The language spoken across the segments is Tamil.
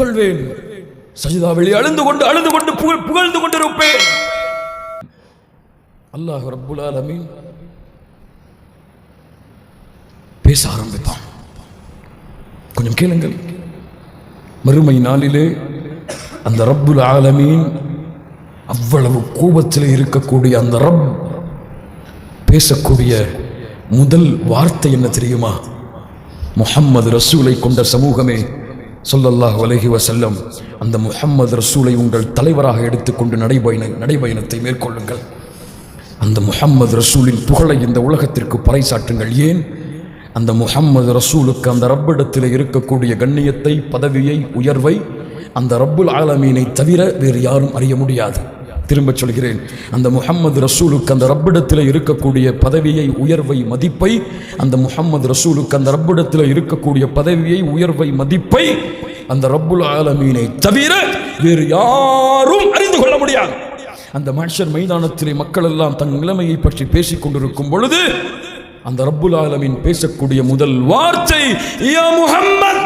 புகழ்வேன். சஜிதாவில் அழுந்து கொண்டு புகழ்ந்து கொண்டிருப்பேன். அல்லாஹ் ரப்புல் ஆலமீன் பேச ஆரம்பித்தான். கொஞ்சம் கேளுங்கள். மறுமை நாளிலே அந்த ரப்புல் ஆலமீன் அவ்வளவு கோபத்தில் இருக்கக்கூடிய அந்த ரப் பேசக்கூடிய முதல் வார்த்தை என்ன தெரியுமா? முஹம்மது ரசூலை கொண்ட சமூகமே, ஸல்லல்லாஹு அலைஹி வஸல்லம், அந்த முஹம்மது ரசூலை உங்கள் தலைவராக எடுத்துக்கொண்டு நடைபயணத்தை மேற்கொள்ளுங்கள். அந்த முஹம்மது ரசூலின் புகழை இந்த உலகத்திற்கு பறைசாற்றுங்கள். ஏன்? அந்த முஹம்மது ரசூலுக்கு அந்த ரப்பிடத்தில் இருக்கக்கூடிய கண்ணியத்தை, பதவியை, உயர்வை அந்த ரப்புல் ஆலமீனை தவிர வேறு யாரும் அறிய முடியாது. திரும்ப சொல்கிறேன், அந்த முஹம்மது ரசூலுக்கு அந்த ரப்பிடத்தில் இருக்கக்கூடிய பதவியை, உயர்வை, மதிப்பை, அந்த முஹம்மது ரசூலுக்கு அந்த ரப்பிடத்தில் இருக்கக்கூடிய பதவியை, உயர்வை, மதிப்பை அந்த ரப்புல் ஆலமீனை தவிர வேறு யாரும் அறிந்து கொள்ள முடியாது. அந்த மஹ்ஷர் மைதானத்திலே மக்கள் எல்லாம் தன் நிலைமையை பற்றி பேசிக் கொண்டிருக்கும் பொழுது அந்த ரப்புல் ஆலமீன் பேசக்கூடிய முதல் வார்த்தை, யா முஹம்மத்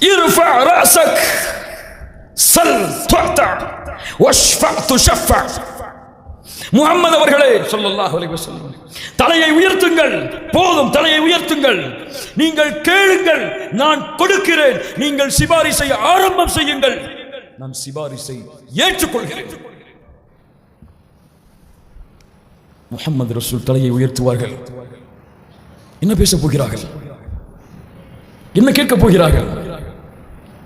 இர்ஃபா ரஅஸக் சல் துஅதா வஷ்ஃபா துஷஃபா. முஹம்மது அவர்களே ஸல்லல்லாஹு அலைஹி வஸல்லம், தலையை உயர்த்துங்கள், போதும், தலையை உயர்த்துங்கள். நீங்கள் கேளுங்கள், நான் கொடுக்கிறேன். நீங்கள் சிபாரிசை ஆரம்பம் செய்யுங்கள், நான் சிபாரிசை ஏற்றுக்கொள்கிறேன். முஹம்மது ரசூல் தலையை உயர்த்துவார்கள். என்ன பேச போகிறார்கள்? என்ன கேட்க போகிறார்கள்?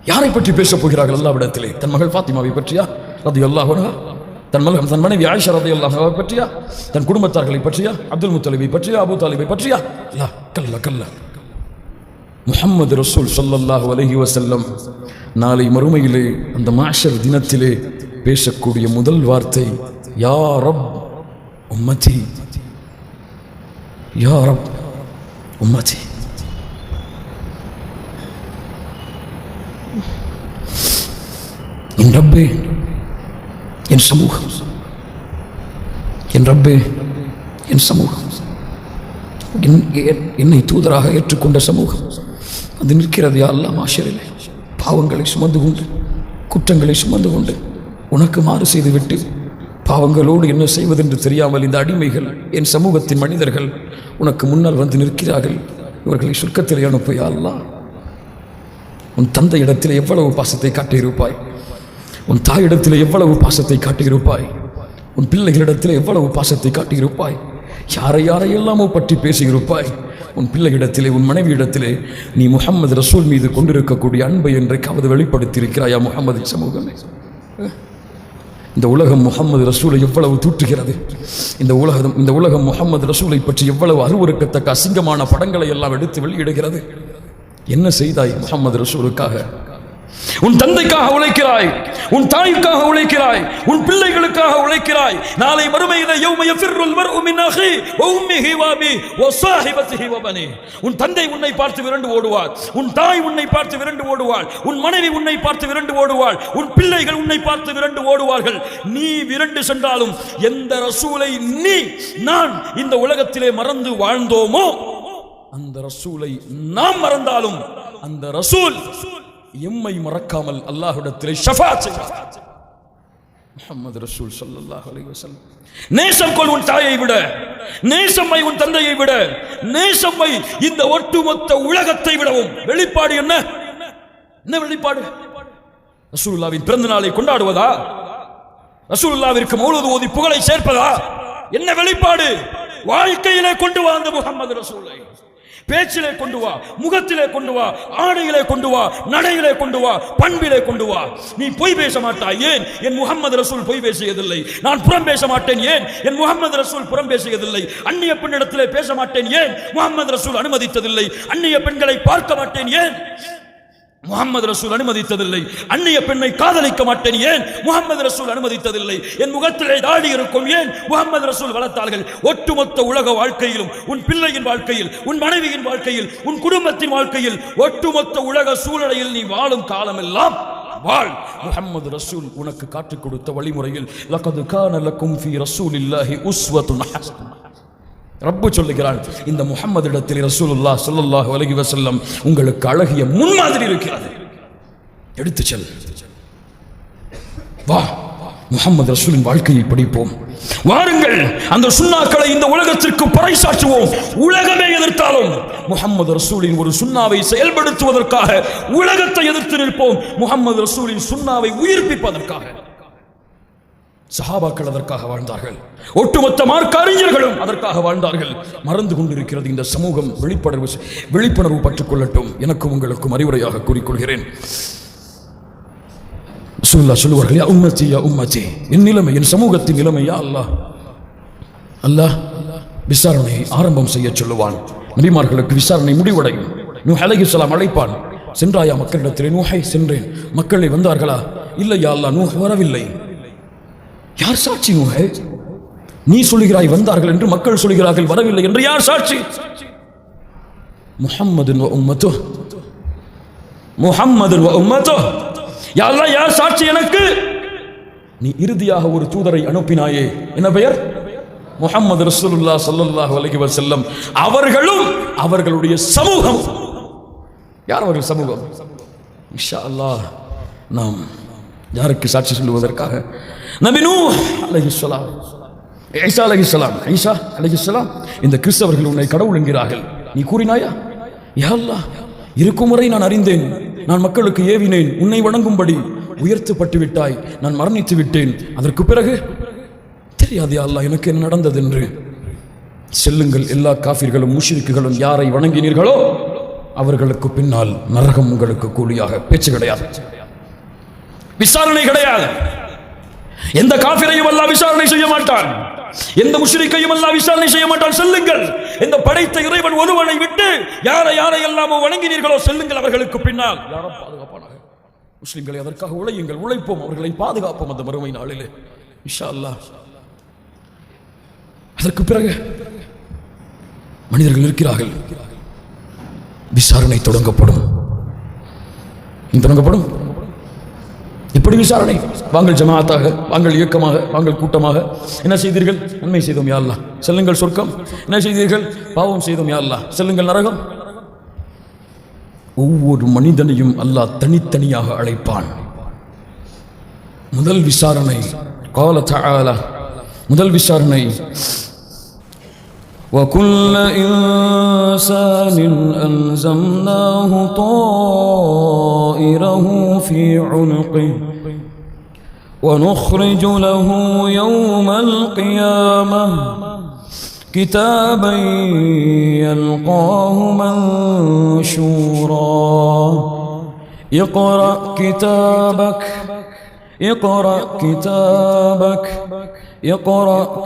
யாரை பற்றி பேச போகிறார்கள்? அல்லாஹ்விடத்திலே தன் மகள் ஃபாத்திமாவை பற்றியா ரலியல்லாஹு அன்ஹா? தன் மனைவி ஆயிஷா ரலியல்லாஹு அன்ஹா பற்றியா? தன் குடும்பத்தார்களை பற்றியா? அப்துல் முத்தலிபை பற்றியா? அபூ தாலிபை பற்றியா? கல்ல. முஹம்மது ரசூல் ஸல்லல்லாஹு அலைஹி வஸல்லம் நாளை மறுமையிலே அந்த மஹ்ஷர் தினத்திலே பேசக்கூடிய முதல் வார்த்தை, யா ரப் உம்மதி, யா ரப் உம்மதி. என் ரப்பே, என் சமூகம், என் ரப்பே, என் சமூகம், என்னை தூதராக ஏற்றுக்கொண்ட சமூகம் அது நிற்கிறது யா அல்லாஹ் மஹ்ஷரிலே. பாவங்களை சுமந்து கொண்டு, குற்றங்களை சுமந்து கொண்டு, உனக்கு மாறு செய்துவிட்டு பாவங்களோடு என்ன செய்வதென்று தெரியாமல் இந்த அடிமைகள், என் சமூகத்தின் மனிதர்கள் உனக்கு முன்னால் வந்து நிற்கிறார்கள். இவர்களை சொர்க்கத்திலே அனுப்பு யா அல்லாஹ். உன் தந்தை இடத்தில் எவ்வளவு பாசத்தை காட்டியிருப்பாய், உன் தாயிடத்தில் எவ்வளவு பாசத்தை காட்டியிருப்பாய், உன் பிள்ளைகளிடத்தில் எவ்வளவு பாசத்தை காட்டியிருப்பாய், யாரையெல்லாமோ பற்றி பேசியிருப்பாய். உன் பிள்ளையிடத்திலே, உன் மனைவியிடத்திலே நீ முஹம்மது ரசூல் மீது கொண்டிருக்கக்கூடிய அன்பை என்றைக்காவது வெளிப்படுத்தியிருக்கிறாயா முஹம்மது சமூகமே? இந்த உலகம் முஹம்மது ரசூலை எவ்வளவு தூற்றுகிறது. இந்த உலகம் முஹம்மது ரசூலை பற்றி எவ்வளவு அருவருக்கத்தக்க அசிங்கமான படங்களை எல்லாம் எடுத்து வெளியிடுகிறது. என்ன செய்தாய் முஹம்மது ரசூலுக்காக? உன் தந்தைக்காக உழைக்கிறாய், உன் தாய்க்காக உழைக்கிறாய், உன் பிள்ளைகளுக்காக உழைக்கிறாய். நாளை மறுமையிலே யௌம யஃபிர்ருல் மர்உ மின் அஹி வ உம்மிஹி வ அபி வ ஸாஹிபத்திஹி வ பனி. உன் தந்தை உன்னை பார்த்து விரண்டு ஓடுவார், உன் தாய் உன்னை பார்த்து விரண்டு ஓடுவாள், உன் மனைவி உன்னை பார்த்து விரண்டு ஓடுவாள், உன் பிள்ளைகள் உன்னை பார்த்து விரண்டு ஓடுவார்கள். நீ விரண்டு சென்றாலும் எந்த ரசூலை நான் இந்த உலகத்திலே மறந்து வாழ்ந்தோமோ அந்த ரசூலை நாம் மறந்தாலும் அந்த ரசூல் எம்மை மறக்காமல் அல்லாஹ்விடத்திலே ஷஃபாஅத் செய்வார். முஹம்மது ரசூல் ஸல்லல்லாஹு அலைஹி வஸல்லம். நேசம் கொள் உன் தாயை விட, நேசம்மை உன் தந்தையை விட, நேசம்மை இந்த ஒட்டுமொத்த உலகத்தை விடவும். வெளிப்பாடு என்ன? என்ன வெளிப்பாடு? ரசூலுல்லாஹ்வின் பிறந்த நாளை கொண்டாடுவதா? ரசூலுல்லாஹ்விற்கு மௌலூத் ஓதி புகழை சேர்ப்பதா? என்ன வெளிப்பாடு? வாழ்க்கையிலே கொண்டு வா அந்த முஹம்மது ரசூலை. பேச்சிலே கொண்டு வா, முகத்திலே கொண்டு வா, ஆடையிலே கொண்டு வா, நடையிலே கொண்டு வா, பண்பிலே கொண்டு வா. நீ பொய் பேச மாட்டாய். ஏன்? என் முஹம்மது ரசூல் பொய் பேசியதில்லை. நான் புறம் பேச மாட்டேன். ஏன்? என் முஹம்மது ரசூல் புறம் பேசியதில்லை. அந்நிய பெண்ணிடத்திலே பேச மாட்டேன். ஏன்? முஹம்மது ரசூல் அனுமதித்ததில்லை. அந்நிய பெண்களை பார்க்க மாட்டேன். ஏன்? முஹம்மது ரசூல் அனுமதித்ததில்லை. அந்நிய பெண்ணை காதலிக்க மாட்டேன். ஏன்? முஹம்மது ரசூல் அனுமதித்ததில்லை. என் முகத்திலே தாடி இருக்கும். ஏன்? முஹம்மது ரசூல் வளர்த்தார்கள். ஒட்டுமொத்த உலக வாழ்க்கையிலும், உன் பிள்ளையின் வாழ்க்கையில், உன் மனைவியின் வாழ்க்கையில், உன் குடும்பத்தின் வாழ்க்கையில், ஒட்டுமொத்த உலக சூழலில் நீ வாழும் காலமெல்லாம் வாழ். முஹம்மது ரசூல் உனக்கு காட்டிக் கொடுத்த வழிமுறையில் லகத் கான லக்கும் ஃபீ ரசூலில்லாஹி உஸ்வத்துன் ஹஸனா. ரப்பு சொல்லுகிறான், இந்த முஹம்மதிடத்தில் ரசூலுல்லாஹ் ஸல்லல்லாஹு அலைஹி வஸல்லம் உங்களுக்கு அழகிய முன்மாதிரி இருக்கிறது, எடுத்து செல். வா, முஹம்மது ரசூலின் வாழ்க்கையை படிப்போம். வாருங்கள், அந்த சுன்னாக்களை இந்த உலகத்திற்கு பறைசாற்றுவோம். உலகமே எதிர்த்தாலும் முஹம்மது ரசூலின் ஒரு சுன்னாவை செயல்படுத்துவதற்காக உலகத்தை எதிர்த்து நிற்போம். முஹம்மது ரசூலின் சுன்னாவை உயிர்ப்பிப்பதற்காக. சஹாபாக்கள் அதற்காக வாழ்ந்தார்கள், ஒட்டுமொத்த மார்க்க அறிஞர்களும் அதற்காக வாழ்ந்தார்கள். மறந்து கொண்டிருக்கிறது இந்த சமூகம். விழிப்புணர்வு பற்றுக் கொள்ளட்டும். எனக்கும் உங்களுக்கும் அறிவுரையாக கூறிக்கொள்கிறேன். சொல்லுவார்கள், யா உம்மத்தி யா உம்மத்தி, என் நிலைமை, என் சமூகத்தின் நிலைமை. யா அல்லாஹ், அல்லாஹ் விசாரணையை ஆரம்பம் செய்ய சொல்லுவான். நபிமார்களுக்கு விசாரணை முடிவடையும். நூஹ் அலைஹிஸ்ஸலாம் அழைப்பான், சென்றாயா மக்களிடத்திலே? நூஹை, சென்றேன். மக்களை வந்தார்களா? இல்லை யா அல்லாஹ், நூஹ் வரவில்லை. யார் சாட்சி நூஹே? நீ சொல்லுகிறாய் வந்தார்கள் என்று, மக்கள் சொல்லுகிறார்கள் வரவில்லை என்று. யார் சாட்சி? முஹம்மதுன் வ உம்மத்துஹ், முஹம்மதுன் வ உம்மத்துஹ். யா அல்லாஹ், யார் சாட்சி எனக்கு? நீ இறுதியாக ஒரு தூதரை அனுப்பினாயே, என்ன பெயர்? முஹம்மது ரசூலுல்லாஹ் ஸல்லல்லாஹு அலைஹி வஸல்லம். அவர்களும் அவர்களுடைய சமூகம். யார் அவர்கள் சமூகம்? இன்ஷா அல்லாஹ் நாம் யாருக்கு சாட்சி சொல்லுவதற்காக? நபி நூஹ் அலைஹிஸ்ஸலாம், ஈசா அலைஹிஸ்ஸலாம். ஈசா அலைஹிஸ்ஸலாம், இந்த கிறிஸ்தவர்கள் உன்னை கடவுள் என்கிறார்கள், நீ கூறினாயா? யா அல்லாஹ், இருக்கும் வரை நான் அறிந்தேன், நான் மக்களுக்கு ஏவினேன், உன்னை வணங்கும்படி உயர்த்தப்பட்டு விட்டாய், நான் மரணித்து விட்டேன். அதற்கு பிறகு தெரியாது யா அல்லாஹ் எனக்கு என்ன நடந்தது என்று. செல்லுங்கள், எல்லா காஃபிர்களும் முஷ்ரிக்குகளும் யாரை வணங்கினீர்களோ அவர்களுக்கு பின்னால் நரகம் உங்களுக்கு கூலியாக. பேச்சு கிடையாது, விசாரணை கிடையாது. எந்த காஃபிரையும் அல்லாஹ் விசாரணை செய்ய மாட்டான், எந்த முஷ்ரிக்கையும் அல்லாஹ் விசாரணை செய்ய மாட்டான். செல்லுங்கள், இந்த படைத்த இறைவன் ஒருவனை விட்டு யாரை எல்லாமோ வணங்கினீர்களோ செல்லுங்கள் அவர்களுக்கு பின்னால். யாரும் பாதுகாப்பானாக. முஸ்லிம்களை அதற்காக உழையுங்கள், உழைப்போம், அவர்களை பாதுகாப்போம் அந்த மறுமை நாளிலே இன்ஷா அல்லாஹ். அதற்கு பிறகு மனிதர்கள் இருக்கிறார்கள், விசாரணை தொடங்கப்படும். எப்படி விசாரணை? வாங்கள் ஜமாஅத்தாக, வாங்கள் இயக்கமாக, வாங்கள் கூட்டமாக. என்ன செய்தீர்கள்? நன்மை செய்தோம் யா அல்லாஹ், செல்லுங்கள் சொர்க்கம். என்ன செய்தீர்கள்? பாவம் செய்தோம் யா அல்லாஹ், செல்லுங்கள் நரகம். ஒவ்வொரு மனிதனையும் அல்லாஹ் தனித்தனியாக அழைப்பான். முதல் விசாரணை قال تعالى, முதல் விசாரணை وَكُلَّ إِنسَانٍ أَلْزَمْنَاهُ طَائِرَهُ فِي عُنُقِهِ وَنُخْرِجُ لَهُ يَوْمَ الْقِيَامَةِ كِتَابًا يَلْقَاهُ مَنشُورًا اقْرَأْ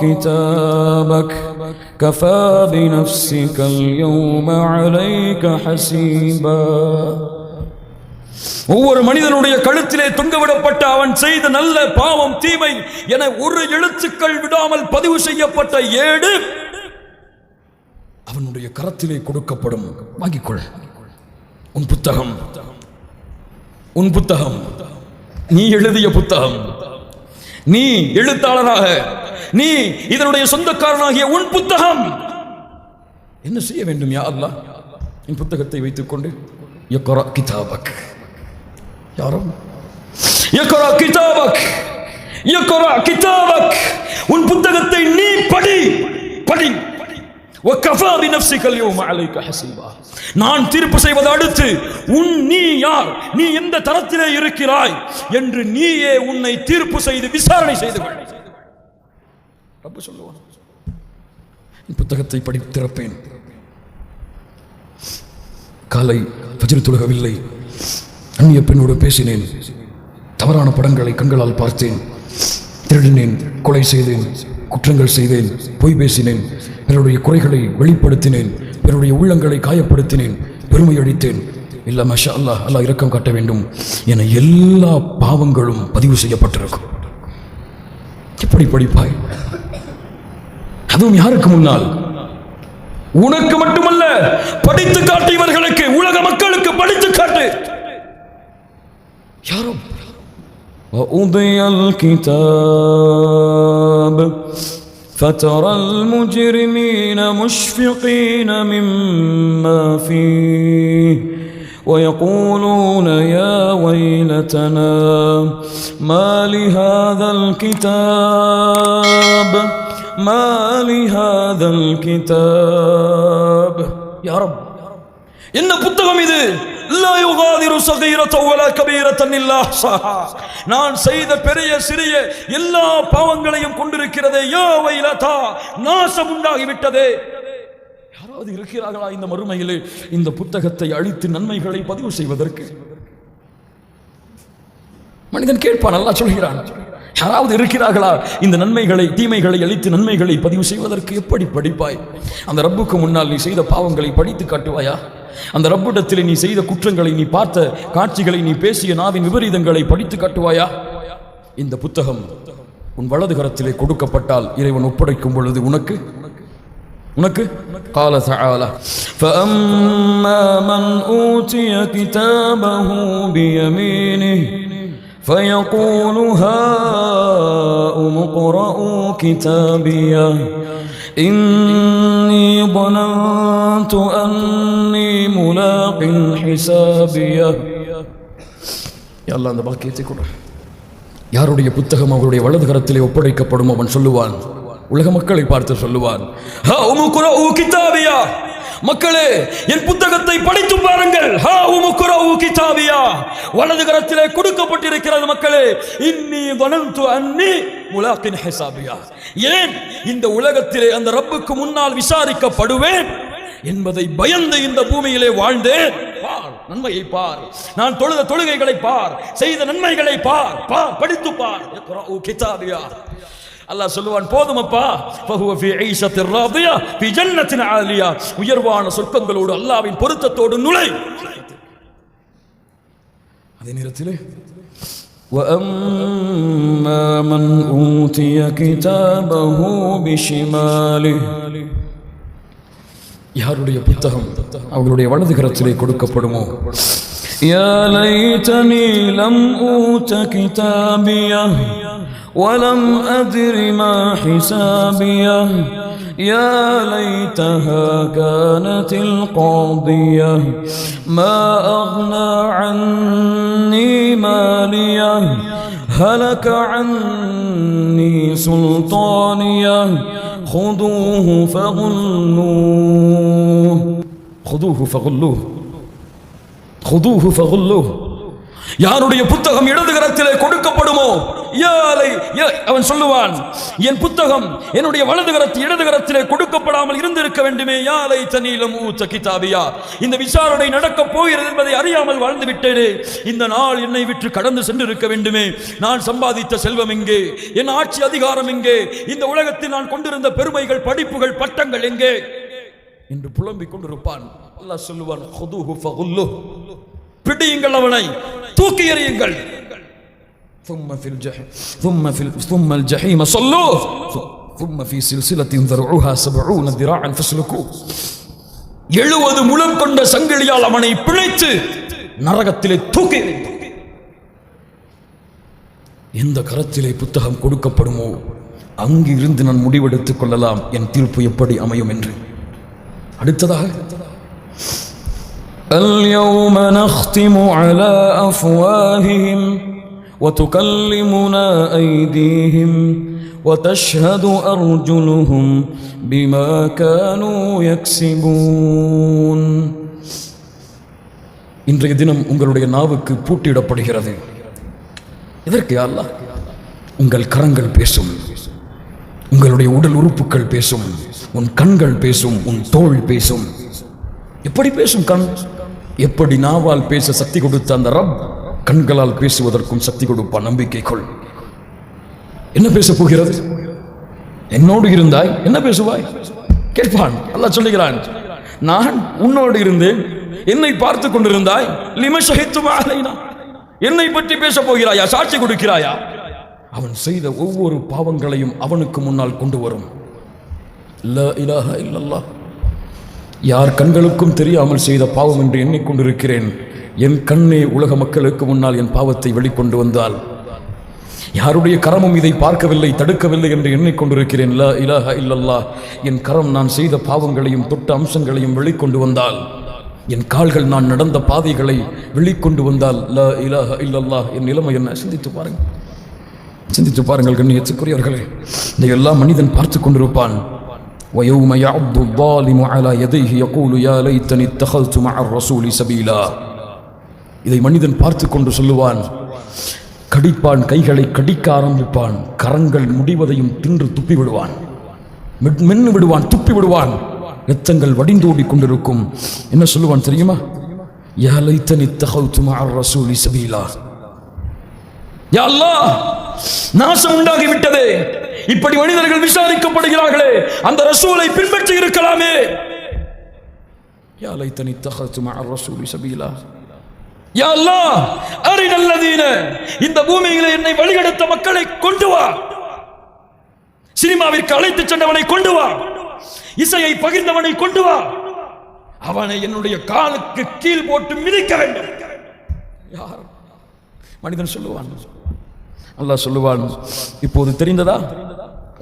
كتابك كفى بنفسك اليوم عليك حسيبا. ஒவ்வொரு மனிதனுடைய கழுத்திலே தொங்கவிடப்பட்ட அவன் செய்த நல்ல பாவம் தீமை என ஒரு எழுத்துக்கள் விடாமல் பதிவு செய்யப்பட்ட ஏடு அவனுடைய கரத்திலே கொடுக்கப்படும். வாங்கிக்கொள் உன் புத்தகம், நீ எழுதிய புத்தகம், நீ எழுத்தாளராக, நீ இதனுடைய சொந்தக்காரனாகிய உன் புத்தகம். என்ன செய்ய வேண்டும் யா அல்லாஹ்? என் புத்தகத்தை வைத்துக் கொண்டு இக்ரா கிதாபக், யாரும் இக்ரா கிதாபக், உன் புத்தகத்தை நீ படி. وَكَفَى بِنَفْسِكَ الْيَوْمَ عَلَيْكَ حَسِيبًا. நான் தீர்ப்பு செய்வது அடுத்து நீ யார், நீ எந்த தரத்திலே இருக்கிறாய் என்று நீயே உன்னை தீர்ப்பு செய்து விசாரணை செய்து கொள். ரப்பு சொல்லுவான், புத்தகத்தை படித்திருப்பேன். காலை ஃபஜ்ர் தொழுகவில்லை, அந்நிய பெண்ணோடு பேசினேன், தவறான படங்களை கண்களால் பார்த்தேன், திருடினேன், கொலை செய்தேன், குற்றங்கள் செய்தேன், பொய் பேசினேன், பிறருடைய குறைகளை வெளிப்படுத்தினேன், பிறருடைய உள்ளங்களை காயப்படுத்தினேன், பெருமை அடித்தேன். இல்ல மாஷா அல்லாஹ், அல்லாஹ் இரக்கம் காட்ட வேண்டும் என எல்லா பாவங்களும் பதிவு செய்யப்பட்டிருக்கும். எப்படி படிப்பாய்? அதுவும் யாருக்கு முன்னால்? உனக்கு மட்டுமல்ல, படித்து காட்டு, இவர்களுக்கு, உலக மக்களுக்கு படித்து காட்டு. யாரும் وَأُضِيَ الْكِتَابُ فترى المجرمين مشفقين مما فيه ويقولون يا ويلتنا ما لهذا الكتاب يا رب என்ன புத்தகம் இது லா யுகாதிரு ஸகீரத்தன் வலா கபீரத்தன் இல்லா அஹ்ஸாஹா நான் செய்த பெரிய சிறிய எல்லா பாவங்களையும் கொண்டிருக்கிறதே யா வைலதா நாசம் உண்டாகிவிட்டதே யாராவது இருக்கிறார்களா இந்த மறுமையிலே இந்த புத்தகத்தை அழித்து நன்மைகளை பதிவு செய்வதற்கு மனிதன் கேட்பான் அல்லாஹ் சொல்கிறான் யாராவது இருக்கிறார்களா இந்த நன்மைகளை தீமைகளை அழித்து நன்மைகளை பதிவு செய்வதற்கு எப்படி படிப்பாய் அந்த ரப்புக்கு முன்னால் நீ செய்த பாவங்களை படித்து காட்டுவாயா அந்த ரப்பிடத்தில் நீ செய்த குற்றங்களை நீ பார்த்த காட்சிகளை நீ பேசிய நாவின் விபரீதங்களை படித்து காட்டுவாயா இந்த புத்தகம் உன் வலது கரத்திலே கொடுக்கப்பட்டால் இறைவன் ஒப்படைக்கும் பொழுது உனக்கு قال تعالى فأما من أوتي كتابه بيمينه فيقول هاؤم اقرءوا كتابيه إني ظننت أني ملاق حسابيه يا الله அந்த பாக்கியத்தை கொடு யாருடைய புத்தகம் அவருடைய வலது கரத்திலே ஒப்படைக்கப்படும் அவன் சொல்லுவான் உலக மக்களை பார்த்து சொல்லுவான் ஹாஉம் குரஉ கிதாபியா மக்களே என் புத்தகத்தை படித்து பாருங்கள் ஹாஉம் குரஉ கிதாபியா வலது கரத்திலே கொடுக்கப்பட்டிருக்கிறது மக்களே இன்னி வனந்து அன்னி முலாகின் ஹிசாபியா ஏன் இந்த உலகத்திலே அந்த ரப்புக்கு முன்னால் விசாரிக்கப்படுவேன் என்பதை பயந்து இந்த பூமியிலே வாழ்ந்தேன் பார் நன்மையை பார் நான் தொழுத தொழுகைகளை பார் செய்த நன்மைகளை பார் படித்து பார் இக்ராஉ கிதாபியா அல்லாஹ் சொல்லுவான் போதுமப்பா ஃபஹுவ ஃபீ ஈஷத்திர் ராதியா ஃபீ ஜன்னத்தின் ஆலியா உயர்வான சொர்க்கங்களோடு அல்லாஹ்வின் பொருத்தத்தோடு நுழை அதே நேரத்திலே وَأَمَّا مَنْ أُوتِيَ كِتَابَهُ بِشِمَالِهِ யாருடைய புத்தகம் அவர்களுடைய வலது கரத்திலே கொடுக்கப்படுமோ يَا لَيْتَنِي لَمْ أُوتَ كِتَابِيَهْ وَلَمْ أَدْرِ مَا حِسَابِيَهْ يَا لَيْتَهَا كَانَتِ الْقَاضِيَةَ مَا أَغْنَى عَنِّي مَالِيَهْ هَلَكَ عَنِّي سُلْطَانِيَهْ خُذُوهُ فغلوه யாருடைய புத்தகம் இடது கரத்திலே கொடுக்கப்படுமோ அவன் சொல்லுவான் என் புத்தகம் என்னுடைய வலது இடது கரத்திலே கொடுக்கப்படாமல் இருந்திருக்க வேண்டுமே யாலை தனீலம் ஊத்த கிதாபியா இந்த விசாரணை நடக்கப் போகிறது என்பதை அறியாமல் வாழ்ந்து விட்டேனே இந்த நாள் என்னை விட்டு கடந்து சென்றிருக்க வேண்டுமே நான் சம்பாதித்த செல்வம் எங்கே என் ஆட்சி அதிகாரம் எங்கே இந்த உலகத்தில் நான் கொண்டிருந்த பெருமைகள் படிப்புகள் பட்டங்கள் எங்கே என்று புலம்பிக் கொண்டிருப்பான் அல்லாஹ் சொல்லுவான் ஹுதுஹு ஃபகுல்லுஹ் பிடியுங்கள் அவனை தூக்கி எறியுங்கள் ثم الجحيم صلوه ثم في سلسلة ذرعها 70 ذراعا فاسلكوه 70 முழம் கொண்ட சங்கிலியால் அவனை பிழைத்து நரகத்திலே தூக்கி எந்த கரத்திலே புத்தகம் கொடுக்கப்படுமோ அங்கு இருந்து நான் முடிவெடுத்துக் கொள்ளலாம் என் தீர்ப்பு எப்படி அமையும் என்று அடுத்ததாக اليوم نختم على أفواههم وتكلمنا أيديهم وتشهد أرجلهم بما كانوا يكسبون இன்றைய தினம் உங்களுடைய நாவுக்கு பூட்டிடப்படுகிறது இதற்கு யா அல்லாஹ் உங்கள் கரங்கள் பேசும் உங்களுடைய உடல் உறுப்புகள் பேசும் உன் கண்கள் பேசும் உன் தோள் பேசும் எப்படி பேசும் கண் எப்படி நாவால் பேச சக்தி கொடுத்த அந்த ரப் கண்களால் பேசுவதற்கும் சக்தி கொடுப்பான் நம்பிக்கை கொள் என்ன பேச போகிறது என்னோடு இருந்தாய் என்ன பேசுவாய் கேட்பான் அல்லாஹ் சொல்லுகிறான் நான் உன்னோடு இருந்தேன் என்னை பார்த்து கொண்டிருந்தாய் லிம ஷஹிதும் அலைனா என்னை பற்றி பேச போகிறாயா சாட்சி கொடுக்கிறாயா அவன் செய்த ஒவ்வொரு பாவங்களையும் அவனுக்கு முன்னால் கொண்டு வரும் லா இலாஹா இல்லல்லாஹ் யார் கண்களுக்கும் தெரியாமல் செய்த பாவம் என்று எண்ணிக்கொண்டிருக்கிறேன் என் கண்ணே உலக மக்களுக்கு முன்னால் என் பாவத்தை வெளிக்கொண்டு வந்தால் யாருடைய கரமும் இதை பார்க்கவில்லை, தடுக்கவில்லை என்று எண்ணிக்கொண்டிருக்கிறேன். லா இலாஹ இல்லல்லாஹ். என் கரம் நான் செய்த பாவங்களையும் தொட்ட அம்சங்களையும் வெளிக்கொண்டு வந்தால், என் கால்கள் நான் நடந்த பாதைகளை வெளிக்கொண்டு வந்தால், லா இலாஹ இல்லல்லாஹ், என் நிலைமை என்ன? சிந்தித்து பாருங்கள், சிந்தித்து பாருங்கள் கண்ணியத்துக்குரியவர்களே. இதையெல்லாம் மனிதன் பார்த்து கொண்டிருப்பான். وَيَوْمَ يَعُضُّ الظَّالِمُ عَلَى يَدَيْهِ يَقُولُ يَا لَيْتَنِي اتَّخَذْتُ مَعَ الرَّسُولِ سَبِيلًا. இதை மனிதன் பார்த்து கொண்டு சொல்லுவான், கடிப்பான், கைகளை கடிக்க ஆரம்பிப்பான், கரங்கள் முடிவதையும் தின்று துப்பி விடுவான், மென்னு விடுவான், துப்பி விடுவான், இரத்தங்கள் வடிந்தோடி கொண்டிருக்கும். என்ன சொல்லுவான் தெரியுமா? யா லைத்தனி இத்தகவ்து மஅ ரசூலி சபீலா. யா அல்லாஹ், நாசம் உண்டாகி விட்டதே, இப்படி மனிதர்கள் விசாரிக்கப்படுகிறார்களே, அந்த ரசூலை பின்பற்றி இருக்கலாமே. யா லைத்தனி இத்தகவ்து மஅ ரசூலி சபீலா. யா அல்லாஹ், அரினல் லதீன, இந்த பூமியிலே என்னை வழிகெடுத்த மக்களை கொண்டு வா, சினிமாவிற்கு அழைத்து சென்றவனை கொண்டு வா, இசையை பகிர்ந்தவனை கொண்டு வா, அவனை என்னுடைய காலுக்கு கீழ் போட்டு மிதிக்க வேண்டும். யார்? மனிதன் சொல்லுவான். அல்லாஹ் சொல்லுவான், இப்போது தெரிந்ததா?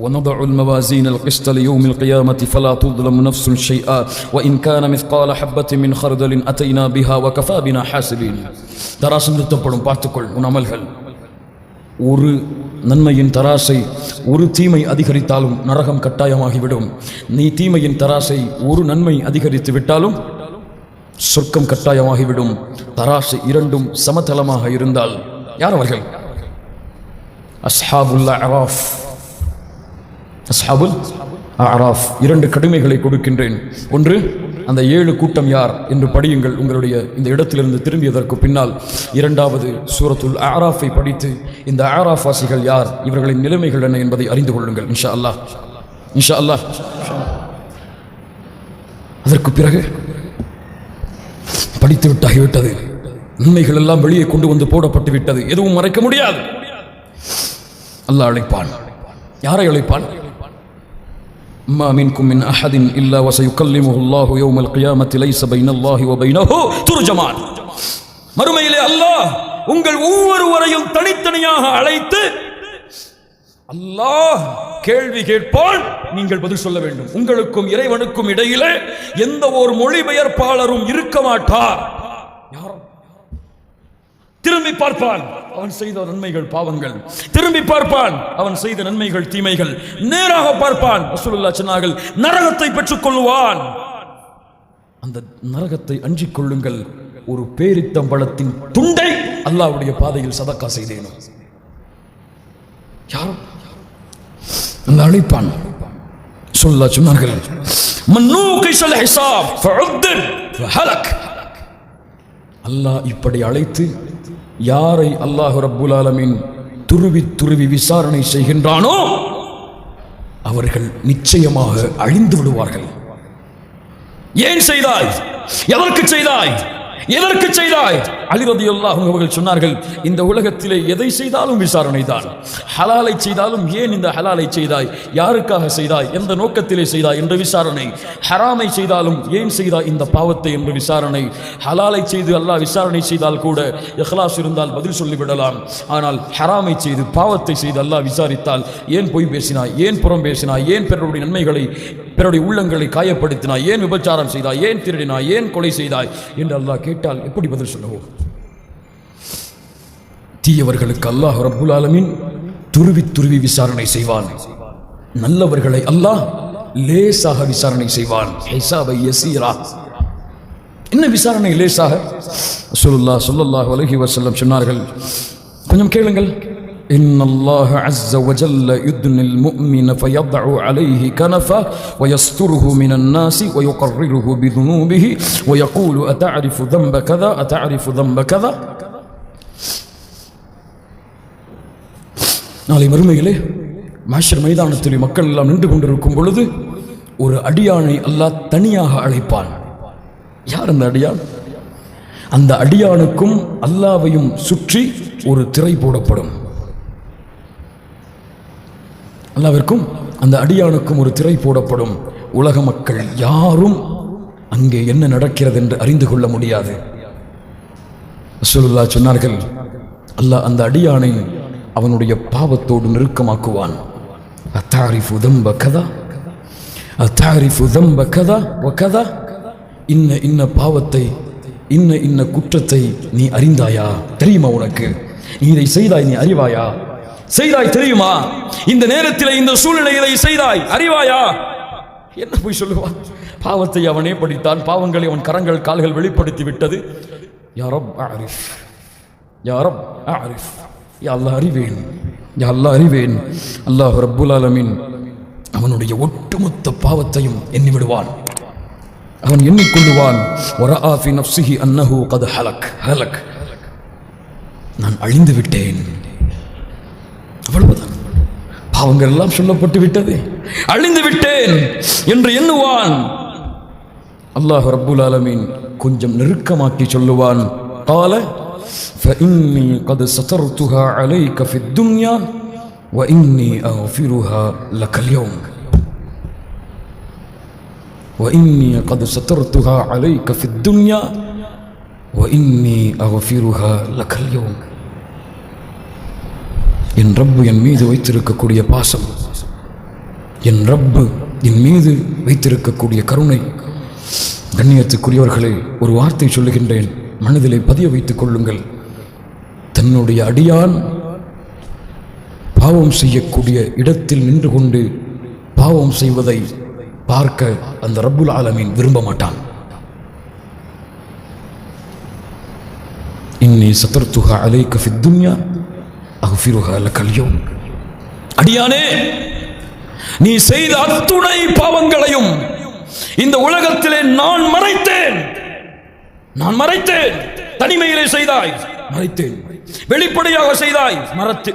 وَنَضَعُ الْمَوَازِينَ الْقِسْطَ لِيَوْمِ الْقِيَامَةِ فَلَا تُظْلَمُ نَفْسٌ شَيْئًا وَإِنْ كَانَ مِثْقَالَ حَبَّةٍ مِنْ خَرْدَلٍ أَتَيْنَا بِهَا وَكَفَى بِنَا حَاسِبِينَ. தராசு நிறுத்தப்படும், பார்த்துக்கொள் உன் அமல்கள். ஒரு நன்மையின் தராசை ஒரு தீமை அதிகரித்தாலும் நரகம் கட்டாயமாகிவிடும். நீ தீமையின் தராசை ஒரு நன்மை அதிகரித்து விட்டாலும் சொர்க்கம் கட்டாயமாகிவிடும். தராசு இரண்டும் சமதளமாக இருந்தால் யார் அவர்கள்? அஸ்ஹாபுல் அராஃப். அஸ்ஹாபுல் அராஃப். இரண்டு கடுமைகளை கொடுக்கின்றேன். ஒன்று, அந்த 7 கூட்டம் யார் என்று படியுங்கள் உங்களுடைய இந்த இடத்திலிருந்து திரும்பியதற்கு பின்னால். இரண்டாவது, சூரத்துல் அராஃபை படித்து இந்த அராஃப் வாசிகள் யார், இவர்களின் நிலைமைகள் என்ன என்பதை அறிந்து கொள்ளுங்கள். இன்ஷா அல்லாஹ், இன்ஷா அல்லாஹ். அதற்கு பிறகு படித்து விட்டாகிவிட்டது, நன்மைகள் எல்லாம் வெளியே கொண்டு வந்து போடப்பட்டு விட்டது, எதுவும் மறைக்க முடியாது. அல்லாஹ் அழைப்பான். யாரை அழைப்பான்? ما منكم من أحد إلا وسيكلمه الله يوم القيامة ليس بين الله وبينه ترجمان. மறுமையிலே அல்லாஹ் உங்கள் ஒவ்வொருவரையும் தனித்தனியாக அழைத்து அல்லாஹ் கேள்வி கேட்பான், நீங்கள் பதில் சொல்ல வேண்டும். உங்களுக்கும் இறைவனுக்கும் இடையிலே எந்த ஒரு மொழிபெயர்ப்பாளரும் இருக்க மாட்டார். திரும்பி பார்ப்பான், அவன் செய்த நன்மைகள் பாவங்கள், திரும்பி பார்ப்பான், அவன் செய்த நன்மைகள் தீமைகள், நேராக பார்ப்பான். ரசூலுல்லாஹ் சொன்னார்கள், நரகத்தை பெற்றுக் கொள்வான். அந்த நரகத்தை அஞ்சிக் கொள்ளுங்கள். ஒரு பேரித்தம்பழத்தின் துண்டை அல்லாஹ்வுடைய பாதையில் சதக்கா செய்தேனும். யார்? அல்லாஹ் அழைப்பான். ரசூலுல்லாஹ் சொன்னார்கள், மன்னூகிஷல் ஹிசாப் ஃபஉத்தின் ஃபஹலக். அல்லாஹ் இப்படி அழைத்து யாரை அல்லாஹ் ரப்புல் ஆலமீன் துருவி துருவி விசாரணை செய்கின்றானோ அவர்கள் நிச்சயமாக அழிந்து விடுவார்கள். ஏன் செய்தாய்? எதற்கு செய்தாய்? எதற்கு செய்தாய்? அலி ரலியல்லாஹு அன்ஹு அவர்கள் சொன்னார்கள், இந்த உலகத்திலே எதை செய்தாலும் விசாரணை தான். ஹலாலை செய்தாலும் ஏன் இந்த ஹலாலை செய்தாய், யாருக்காக செய்தாய், எந்த நோக்கத்திலே செய்தாய் என்று விசாரணை. ஹராமை செய்தாலும் ஏன் செய்தாய் இந்த பாவத்தை என்று விசாரணை. ஹலாலை செய்து அல்லாஹ் விசாரணை செய்தால் கூட இஹ்லாஸ் இருந்தால் பதில் சொல்லிவிடலாம். ஆனால் ஹராமை செய்து பாவத்தை செய்து அல்லாஹ் விசாரித்தால், ஏன் பொய் பேசினாய், ஏன் புறம் பேசினாய், ஏன் பிறருடைய நன்மைகளை பிறருடைய உள்ளங்களை காயப்படுத்தினாய், ஏன் விபச்சாரம் செய்தாய், ஏன் திருடினாய், ஏன் கொலை செய்தாய் என்று அல்லாஹ் கேட்டால் எப்படி பதில் சொல்லுவோம்? தீயவர்களுக்கு அல்லாஹ் ரப்புல் ஆலமீன் துருவி துருவி விசாரணை செய்வான். நல்லவர்களை அல்லாஹ் லேசாக விசாரணை செய்வான். ஹிசாபை யஸீரா. என்ன விசாரணை லேசாக? ரசூலுல்லாஹ் ஸல்லல்லாஹு அலைஹி வஸல்லம் சொன்னார்கள், கொஞ்சம் கேளுங்கள். إن الله عز وجل يدني المؤمن فيضع عليه كنفه ويستره من الناس ويقرره بذنوبه ويقول أتعرف ذنب كذا أتعرف ذنب كذا. நாளை மறுமையிலே மஹ்ஷர் மைதானத்திலே மக்கள் எல்லாம் நின்று கொண்டிருக்கும் பொழுது ஒரு அடியானை அல்லாஹ் தனியாக அழைப்பான். யார் அந்த அடியான்? அந்த அடியானுக்கும் அல்லாஹ்வையும் சுற்றி ஒரு திரை போடப்படும். அல்லாஹ்விற்கும் அந்த அடியானுக்கும் ஒரு திரை போடப்படும். உலக மக்கள் யாரும் அங்கே என்ன நடக்கிறது என்று அறிந்து கொள்ள முடியாது. ரசூலுல்லாஹ் சொன்னார்கள், அல்லாஹ் அந்த அடியானை அவனுடைய பாவத்தோடு நெருக்கமாக்குவான். அத்தாரிஃபு தம்ப கதா, அத்தாரிஃபு தம்ப கதா வகதா, இன்ன இன்ன பாவத்தை, இன்ன இன்ன குற்றத்தை நீ அறிந்தாயா? தெரியுமா உனக்கு? நீ இதை செய்தாய், நீ அறிவாயா? செய்தாய் தெரியுமா? இந்த நேரத்தில் இந்த சூழ்நிலையை செய்தாய், அறிவாயா? என்ன போய் சொல்லுவான்? பாவத்தை அவனே படித்தான், பாவங்களை அவன் கரங்கள் கால்கள் வெளிப்படுத்தி விட்டது. யா ரப் அரிஃப், யா ரப் அரிஃப், யா அல்லாஹ் அறிவேன், யா அல்லாஹ் அறிவேன். அல்லாஹ் ரப்புல் ஆலமீன் அவனுடைய ஒட்டுமொத்த பாவத்தையும் எண்ணி விடுவான். அவன் எண்ணிக்கொள்ளுவான். வரஆ ஃபி நஃப்ஸிஹி அன்னஹு கத் ஹலக், நான் அழிந்து விட்டேன். அவ்வளவுதான், பாவங்கள் எல்லாம் சொல்லப்பட்டு விட்டது, அழிந்து விட்டேன் என்று எண்ணுவான். அல்லாஹ் ரப்புல் ஆலமீன் கொஞ்சம் நெருக்கமாக்கி சொல்லுவான். قال فإني قد سترتها عليك في الدنيا وإني أغفرها لك اليوم، وإني قد سترتها عليك في الدنيا وإني أغفرها لك اليوم. என் ரப்பு என் மீது வைத்திருக்கக்கூடிய பாசம், என் ரப்பு என் மீது வைத்திருக்கக்கூடிய கருணை. கண்ணியத்துக்குரியவர்களே, ஒரு வார்த்தை சொல்லுகின்றேன், மனதிலே பதிய வைத்துக் கொள்ளுங்கள். தன்னுடைய அடியான் பாவம் செய்யக்கூடிய இடத்தில் நின்று கொண்டு பாவம் செய்வதை பார்க்க அந்த ரப்புல் ஆலமீன் விரும்ப மாட்டான். இன்னி சதர்துஹா அலைக ஃபித் துன்யா அக்ஃபிருஹா லக்கல் யௌம். அடியானே, நீ செய்த அத்துணை பாவங்களையும் இந்த உலகத்திலே நான் மறைத்தேன். தனிமையிலே செய்தாய், மறைத்தேன். வெளிப்படையாக செய்தாய்,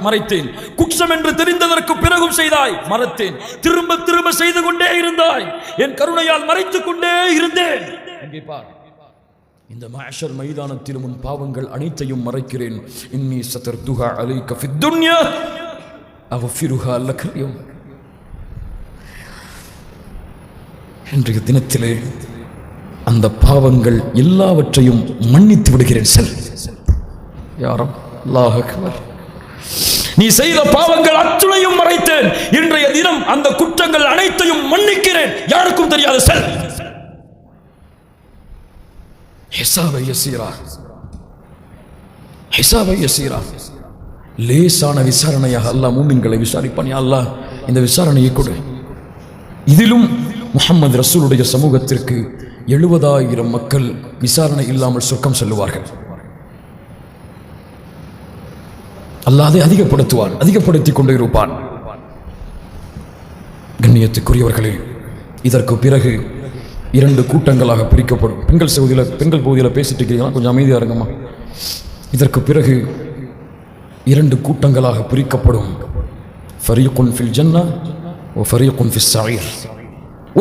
மறைத்தேன். குற்றம் என்று தெரிந்ததற்கு பிறகும் செய்தாய், மறைத்தேன். திரும்ப திரும்ப செய்து கொண்டே இருந்தாய், என் கருணையால் மறைத்துக் கொண்டே இருந்தேன். அங்கே பார், இந்த மஹ்ஷர் மைதானத்தில் உன் பாவங்கள் அனைத்தையும் மறைக்கிறேன். இன்னி சதர்துஹா அலைக ஃபித் துன்யா அக்ஃபிருஹா லக்கல் யௌம். இன்றைய தினத்திலே அந்த பாவங்கள் எல்லாவற்றையும் மன்னித்து விடுகிறேன். செல் யா ரப், அல்லாஹ் அக்பர். நீ செய்த பாவங்கள் அத்துணையும் மறைத்தேன். இன்றைய தினம் அந்த குற்றங்கள் அனைத்தையும் மன்னிக்கிறேன், யாருக்கும் தெரியாது. செல். ஹிசாபை யஸீரா, லேசான விசாரணையாக அல்லாஹ் மூமின்களை விசாரிப்பான். யா அல்லாஹ், இந்த விசாரணையை கொடு. இதிலும் முஹம்மது ரசூலுடைய சமூகத்திற்கு 70,000 மக்கள் விசாரணை இல்லாமல் சொர்க்கம் செல்லுவார்கள். அல்லாஹ் அதை அதிகப்படுத்திக் கொண்டே இருப்பான். கண்ணியத்துக்குரியவர்களே, இதற்கு பிறகு 2 கூட்டங்களாக பிரிக்கப்படும். பெண்கள் பகுதியில் பேசிட்டு இருக்கீங்களா? கொஞ்சம் அமைதியாக இருங்கம்மா. இதற்கு பிறகு 2 கூட்டங்களாக பிரிக்கப்படும். ஃபரீகுன் ஃபில் ஜன்னா வ ஃபரீகுன் ஃபிஸ் ஸஈர்.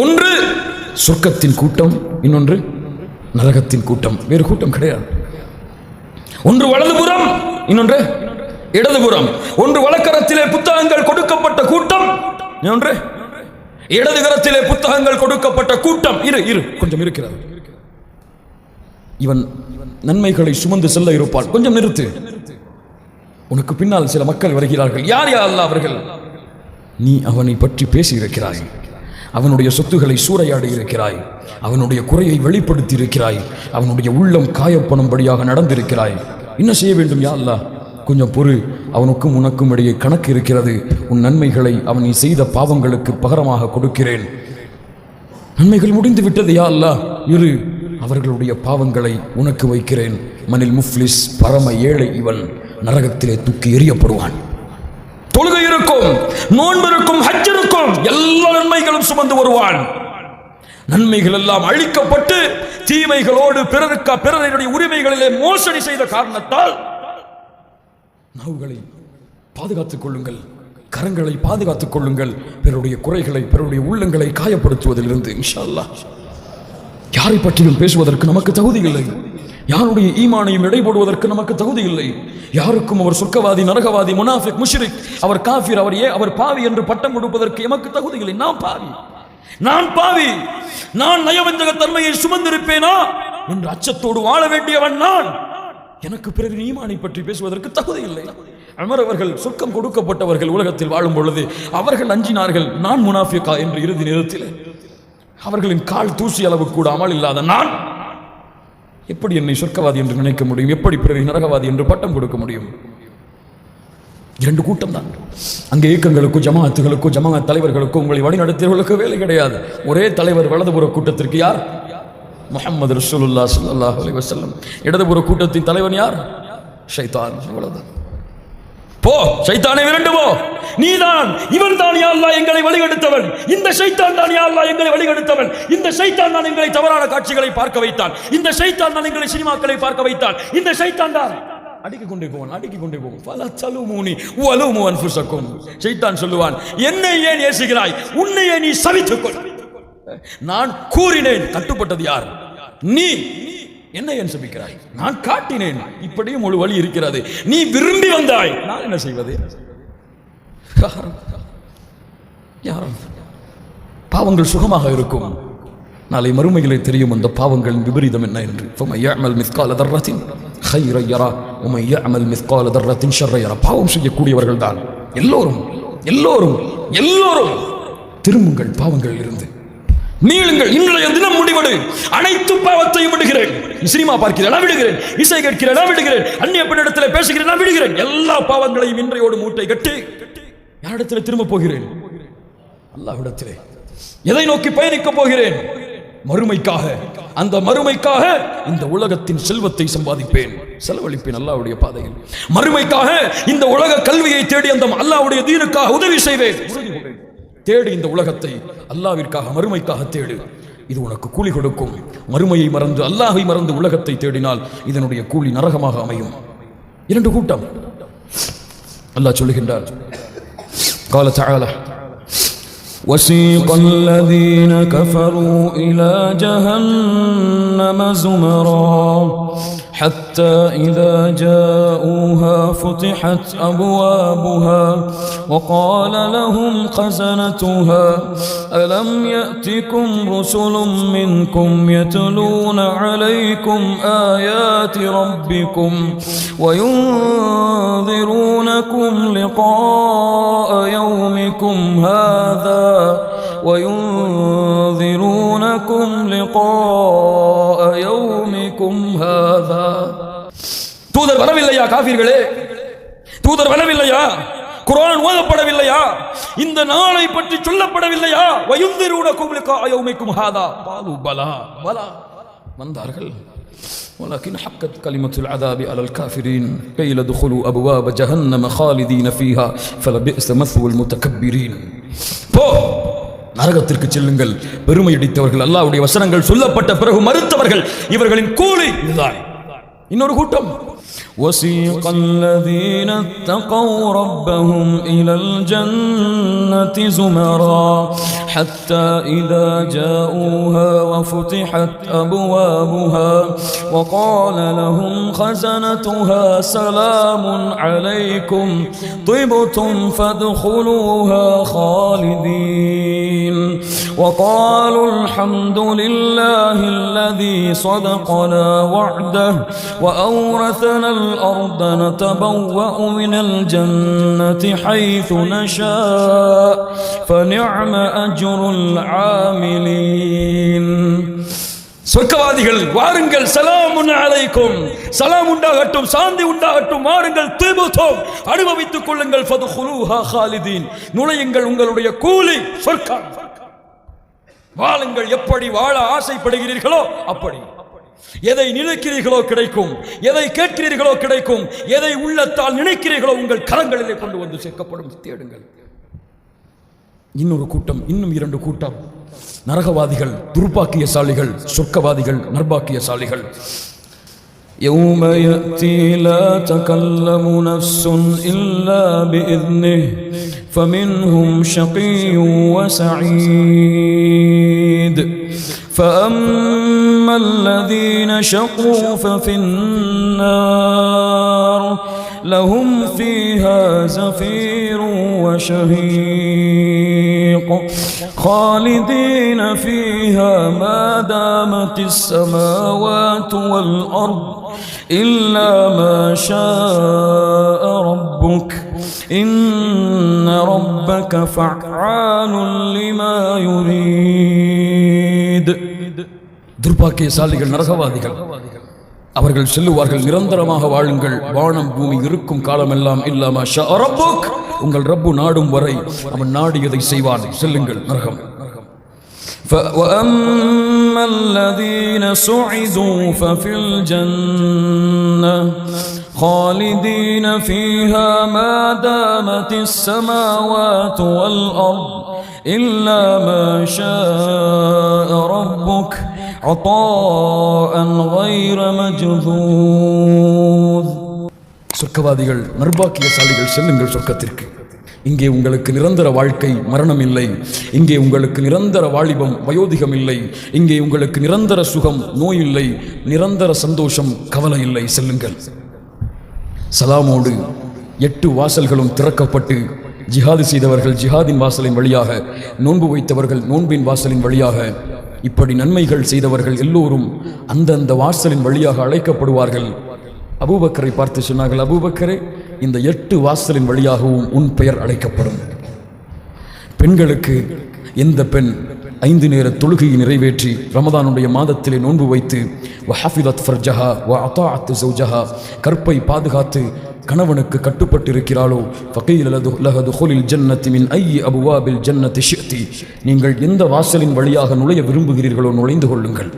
ஒன்று சொர்க்கத்தின் கூட்டம், இன்னொன்று நரகத்தின் கூட்டம். வேறு கூட்டம் கிடையாது. ஒன்று வலதுபுறம், இன்னொன்று இடதுபுறம். ஒன்று வலக்கரத்திலே புத்தகங்கள் கொடுக்கப்பட்ட கூட்டம், இன்னொன்று இடதுகரத்திலே புத்தகங்கள் கொடுக்கப்பட்ட கூட்டம். கொஞ்சம் இருக்கிறது. இவன் நன்மைகளை சுமந்து செல்ல இருப்பான். கொஞ்சம் நிறுத்து. உனக்கு பின்னால் சில மக்கள் வருகிறார்கள். யார் யா அல்லாஹ் அவர்கள்? நீ அவனை பற்றி பேசி இருக்கிறாய், அவனுடைய சொத்துக்களை சூறையாடி இருக்கிறாய், அவனுடைய குறையை வெளிப்படுத்தி இருக்கிறாய், அவனுடைய உள்ளம் காயப்படும்படியாக நடந்திருக்கிறாய். என்ன செய்ய வேண்டும் யா அல்லாஹ்? கொஞ்சம் பொறு, அவனுக்கும் உனக்கும் இடையே கணக்கு இருக்கிறது. உன் நன்மைகளை அவன் நீ செய்த பாவங்களுக்கு பகரமாக கொடுக்கிறேன். நன்மைகள் முடிந்து விட்டது யா அல்லாஹ், இரு, அவர்களுடைய பாவங்களை உனக்கு வைக்கிறேன். மனில் முஃப்லிஸ், பரம ஏழை இவன் நரகத்திலே தூக்கி எறியப்படுவான். தொழுகை இருக்கும், நோன்பு இருக்கும், ஹஜ் இருக்கும், எல்லா நன்மைகளும் சுமந்து வருவான். நன்மைகள் எல்லாம் அழிக்கப்பட்டு தீமைகளோடு பிறருடைய உரிமைகளிலே மோசடி செய்த காரணத்தால் நாவுகளை பாதுகாத்துக் கொள்ளுங்கள், கரங்களை பாதுகாத்துக் கொள்ளுங்கள். பிறருடைய குறைகளை, பிறருடைய உள்ளங்களை காயப்படுத்துவதிலிருந்து இன்ஷா அல்லாஹ். யாரை பற்றியும் பேசுவதற்கு நமக்கு தகுதி இல்லை. யாருடைய ஈமானையும் எடைபோடுவதற்கு நமக்கு தகுதி இல்லை. யாருக்கும் அவர் சொர்க்கவாதி, நரகவாதி, முனாஃபிக், முஷ்ரிக், அவர் காஃபிர், அவர் பாவி என்று பட்டம் கொடுப்பதற்கு எமக்கு தகுதி இல்லை. நான் பாவி, நான் நயவஞ்சக தன்மையை சுமந்திருப்பேனா என்று அச்சத்தோடு வாழ வேண்டியவன் நான். எனக்கு பிறகு ஈமானை பற்றி பேசுவதற்கு தகுதி இல்லை. உமர் அவர்கள் சொர்க்கம் கொடுக்கப்பட்டவர்கள் உலகத்தில் வாழும் பொழுது அவர்கள் அஞ்சினார்கள், நான் முனாஃபிகா என்று இறுதி நேரத்தில் அவர்களின் கால் தூசி அளவு கூட அமல் இல்லாத நான் எப்படி என்னை சொர்க்கவாதி என்று நினைக்க முடியும், எப்படி பிறரை நரகவாதி என்று பட்டம் கொடுக்க முடியும்? இரண்டு கூட்டம் தான் அங்கே. இயக்கங்களுக்கும் ஜமாஅத்துகளுக்கும் ஜமாஅத் தலைவர்களுக்கும் உங்களை வழிநடத்தியவர்களுக்கு வேலை கிடையாது. ஒரே தலைவர். வலதுபுற கூட்டத்திற்கு யார்? முஹம்மது ரசூலுல்லாஹ் ஸல்லல்லாஹு அலைஹி வஸல்லம். இடதுபுற கூட்டத்தின் தலைவன் யார்? ஷைத்தான். அவ்வளவுதான். போ ஷைத்தானே, விரண்டு போ. நீதான், இவன் தான் யா அல்லாஹ் எங்களை வழிகெடுத்தவன். இந்த ஷைத்தான் தான் யா அல்லாஹ் எங்களை வழிகெடுத்தவன். இந்த ஷைத்தான் தான் எங்களை தவறான காட்சிகளை பார்க்க வைத்தான். இந்த ஷைத்தான் தான் எங்களை சினிமாக்களை பார்க்க வைத்தான். இந்த ஷைத்தான் தான் அடிக்கிக் கொண்டே போவான். ஃபலா தலுமூனி வலுமு அன்ஃபுஸக்கும். ஷைத்தான் சொல்லுவான், என்னை ஏன் ஏசுகிறாய், உன்னையே நீ சபித்துக்கொள். நான் கூறினேன், கட்டுப்பட்டது யார்? நீ. என்ன ஏன் சபிக்கிறாய்? நான் காட்டினேன், இப்படியும் ஒரு வழி இருக்கிறது. நீ விரும்பி வந்தாய், நான் என்ன செய்வது? யாரும் பாவங்கள் சுகமாக இருக்கும், நாளை மறுமையிலே தெரியும் அந்த பாவங்களின் விபரீதம் என்ன என்று. பாவம் செய்யக்கூடியவர்கள் தான் எல்லோரும் எல்லோரும் எல்லோரும் திரும்புங்கள் பாவங்களில் இருந்து, நீளுங்கள். இன்றைய தினம் முடிவெடு. அனைத்து பாவத்தையும் விடுகிறேன். சினிமா பார்க்கிறேன், விடுகிறேன். இசை கேட்கிறேன், விடுகிறேன். அந்நிய பெண்ணிடத்தில் பேசுகிறேன், விடுகிறேன். எல்லா பாவங்களையும் இன்றையோடு மூட்டை கட்டி யாரிடத்தில் திரும்ப போகிறேன்? அல்லாஹ்விடத்திலே. எதை நோக்கி பயணிக்க போகிறேன்? மறுமைக்காக. அந்த மறுமைக்காக இந்த உலகத்தின் செல்வத்தை சம்பாதிப்பேன், செலவழிப்பேன் அல்லாஹ்வுடைய பாதையில். மறுமைக்காக இந்த உலக கல்வியை தேடி அந்த அல்லாஹ்வுடைய தீனுக்காக உதவி செய்வேன். தேடி இந்த உலகத்தை அல்லாஹ்விற்காக, மறுமைக்காக தேடு. இது உனக்கு கூலி கொடுக்கும். மறுமையை மறந்து அல்லாஹை மறந்து உலகத்தை தேடினால் இதனுடைய கூலி நரகமாக அமையும். இரண்டு கூட்டம் அல்லாஹ் சொல்லுகின்றார். قال تعالى وسيق الذين كفروا إلى جهنم زمرا حتى إذا جاءوها فتحت أبوابها وقال لهم خزنتها ألم يأتكم رسل منكم يتلون عليكم آيات ربكم وينذرونكم لقاء يومكم هذا وينذرونكم لقاء يومكم هذا. தூதர் வரவில்லையா காஃபிர்களே? தூதர் வரவில்லையா? குர்ஆன் ஓதப்படவில்லையா? இந்த நாளை பற்றி சொல்லப்படவில்லையா? வயுந்திரூனகும் லிகா யௌமிக்கும் ஹாதா. பாலு பலா பலா, வந்தார்கள். ولكن حقت كلمة العذاب على الكافرين قيل ادخلوا أبواب جهنم خالدين فيها فلبئس مثوى المتكبرين. போ நரகத்திற்கு செல்லுங்கள். பெருமை அடித்தவர்கள், அல்லாஹ்வுடைய வசனங்கள் சொல்லப்பட்ட பிறகு மறுத்தவர்கள், இவர்களின் கூலி இதுதான். இன்னொரு கூட்டம் وسيق الذين اتقوا ربهم إلى الجنة زمرا حتى إذا جاءوها وفتحت أبوابها وقال لهم خزنتها سلام عليكم طبتم فادخلوها خالدين وقالوا الحمد لله الذي صدقنا وعده وأورثنا الأرض نتبوأ من الجنة حيث نشاء فنعم أجر العاملين. சொர்க்கவாதிகள் வாருங்கள், சலாமுன் அலைக்கும், சலாம் உண்டாகட்டும், சாந்தி உண்டாகட்டும், வாருங்கள், திபுதும், அனுபவித்துக் கொள்ளுங்கள், ஃபதுகுலூஹா காலிதீன், நுழையுங்கள், உங்களுடைய கூலி சொர்க்கம். வாழுங்கள், எப்படி வாழ ஆசைப்படுகிறீர்களோ அப்படி. எதை நினைக்கிறீர்களோ கிடைக்கும், எதை கேட்கிறீர்களோ கிடைக்கும், எதை உள்ளத்தால் நினைக்கிறீர்களோ உங்கள் கரங்களிலே கொண்டு வந்து சேர்க்கப்படும். தேடுங்கள். இன்னொரு கூட்டம், இன்னும் இரண்டு கூட்டம், நரகவாதிகள் துர்பாக்கியசாலிகள், சொர்க்கவாதிகள் நர்பாக்கியசாலிகள். يوم يأتي لا تكلم نفس إلا بإذنه فمنهم شقي وسعيد فأما الذين شقوا ففي النار لهم فيها زفير وشهيق خالدين فيها ما دامت السماوات والأرض إلا ما شاء ربك ربك إن ربك فعال لما يريد. துர்பாக்கியசாலிகள் நரகவாதிகள். அவர்கள் சொல்லுவார்கள், நிரந்தரமாக வாழுங்கள், வானம் பூமி இருக்கும் காலமெல்லாம் இல்லாம ஷா ரப்புக், உங்கள் ரப்பு நாடும் வரை அவன் நாடியதை செய்வான். செல்லுங்கள் நரகம். وَأَمَّا الَّذِينَ سُعِدُوا فَفِي الْجَنَّةِ خَالِدِينَ فِيهَا مَا دَامَتِ السَّمَاوَاتُ وَالْأَرْضُ إِلَّا مَا شَاءَ رَبُّكَ عَطَاءً غَيْرَ مَجْذُوذٍ. சொர்க்கவாதிகள் நர்பாக்கியசாலிகள், செல்லுங்கள் சொர்க்கத்திற்கு. இங்கே உங்களுக்கு நிரந்தர வாழ்க்கை, மரணம் இல்லை. இங்கே உங்களுக்கு நிரந்தர வாலிபம், வயோதிகம் இல்லை. இங்கே உங்களுக்கு நிரந்தர சுகம், நோய் இல்லை. நிரந்தர சந்தோஷம், கவலை இல்லை. செல்லுங்கள். சலாமோடு 8 வாசல்களும் திறக்கப்பட்டு, ஜிஹாது செய்தவர்கள் ஜிஹாதின் வாசலின் வழியாக, நோன்பு வைத்தவர்கள் நோன்பின் வாசலின் வழியாக, இப்படி நன்மைகள் செய்தவர்கள் எல்லோரும் அந்தந்த வாசலின் வழியாக அழைக்கப்படுவார்கள். அபூபக்கரை பார்த்து சொன்னார்கள், அபூபக்கரே, இந்த 8 வாசலின் வழியாகவும் உன் பெயர் அழைக்கப்படும். பெண்களுக்கு எந்த பெண் 5 நேர தொழுகையை நிறைவேற்றி ரமதானுடைய மாதத்திலே நோன்பு வைத்து வஹஃபிதத் ஃபர்ஜஹா வஅதாஅத் ஸௌஜஹா, கற்பை பாதுகாத்து கணவனுக்கு கட்டுப்பட்டு இருக்கிறாளோ, ஃபகீல லஹு துஹுலில் ஜன்னதி மின் ஐயி அபுவாபில் ஜன்னதி ஷிஅதி, நீங்கள் எந்த வாசலின் வழியாக நுழைய விரும்புகிறீர்களோ நுழைந்து கொள்ளுங்கள்.